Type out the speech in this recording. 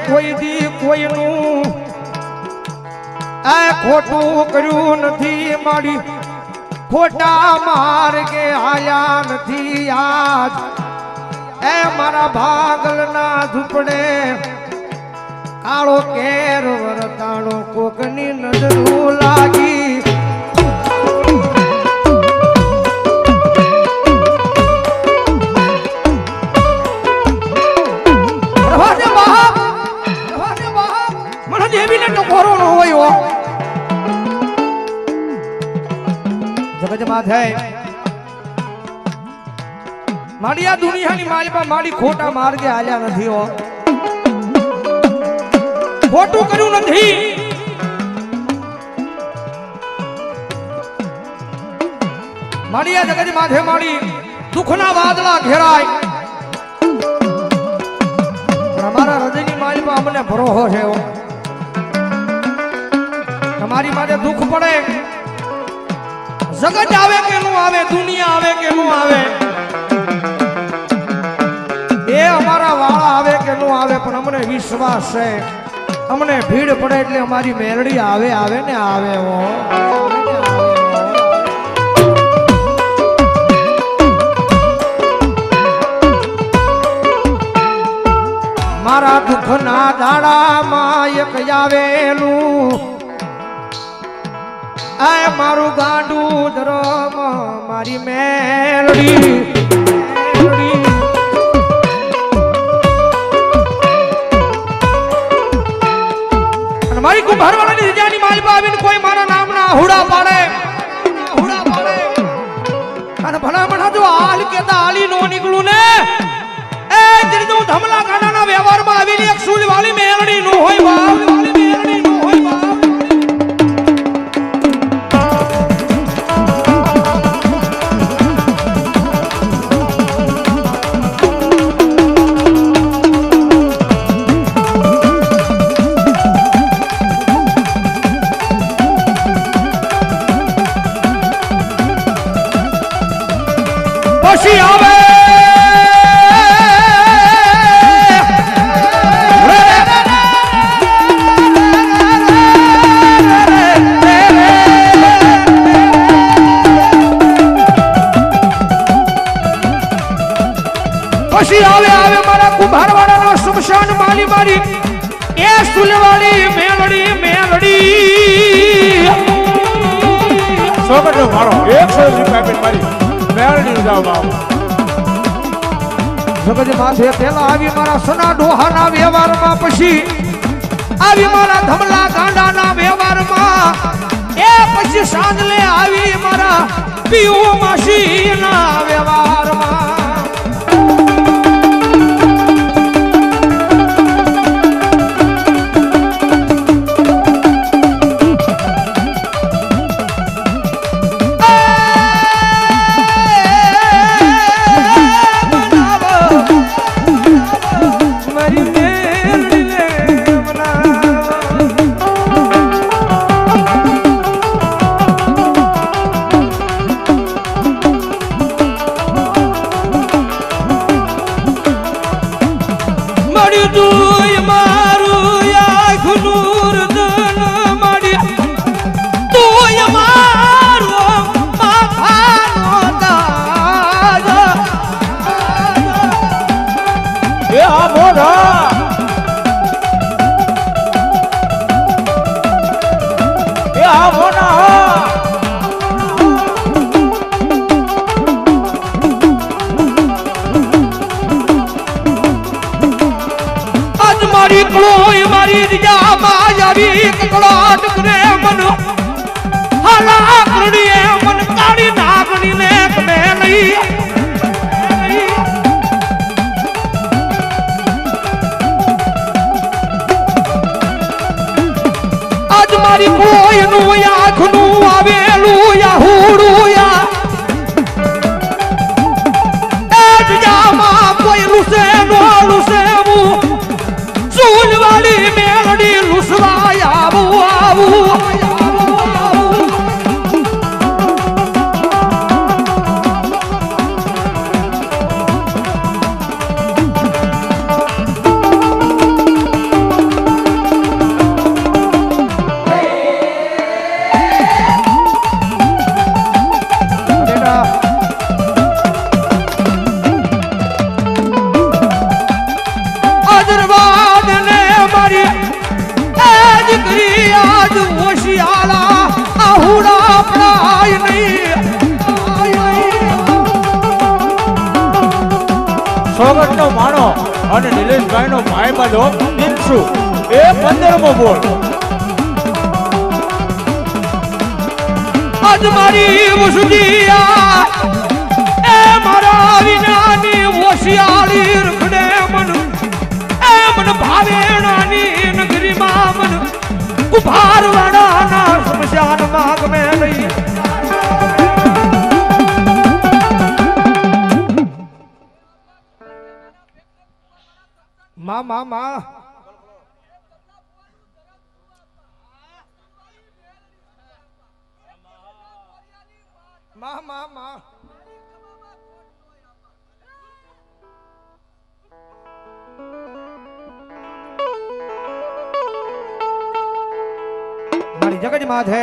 કોઈ દી કોઈનું આ ખોટું કર્યું નથી મારી ખોટા માર્ગે આયા નથી આજ એ મારા ભાગલના ઝૂંપડે કાળો કેર વરતાણો કોકની નજરું લાગી મને દેવી ને ટકોરો ન હોય જગત માથે મારી આ દુનિયાની માલમાં મારી ખોટા માર્ગે હાલ્યા નથી હો ખોટું કર્યું નથી મારી આ જગત માથે મારી દુઃખના વાદળા ઘેરાય અમારા હૃદયની માલમાં અમને ભરોસો છે તમારી માથે દુઃખ પડે જગત આવે કે નું આવે દુનિયા આવે કે નું આવે એ અમારા વાળા આવે કે નું આવે પણ અમને વિશ્વાસ છે અમને ભીડ પડે એટલે અમારી મેલડી આવે આવે ને આવે મારા દુઃખના દાડામાં એક આવેલું આ મારું ગાંડું ધરમ મારી મેલડી અને મારી કુંભારવાળાની જગ્યાની માલમાં આવીને કોઈ મારા નામના હુડા પાડે અને ભલામણા જો હાલ કેતા હાલી નો નીકળું ને એ જીરદું ધમલા કાંડાના વ્યવહારમાં આવીને એક સૂલવાળી મેલડી નો હોય બાપ પછી આવે મારા કુંભારવાળાનો સુમશાન માલી મારી એ સુલવાળી મેલડી સોગટનો મારો 100 રૂપિયા મારી મેલડી જાવ બાપ જગત માથે પેલા આવી મારા સના ડોહાના વ્યવહારમાં પછી આવી મારા ધમલા ગાંડાના વ્યવહારમાં એ પછી સાંજલે આવી મારા પીઓ માસીના વ્યવહારમાં મારી દિયા માયાવી કકડાટ કરે મન હાલા કરડીએ મન કાળી નાગણી ને કમે નહીં આજ મારી કોઈનું આંખનું આવેલું યાહુડું યા એ દિયામાં કોઈ લુસે નો લુસે વાળી મેલડી લુસવાય આવું સોગટનો માણો અને નિલેશભાઈનો ભાઈબંધો દીક્ષુ એ 15મો બોલ. આજ મારી વસુજીયા એ મારા વિનાની હોશિયાળી રખડે મન એ મન ભાવેણાની નગરીમાં મન કુભારવાડાના શમશાન માગ મે લઈ માં માં માં માં માં માં મારી જગત માથે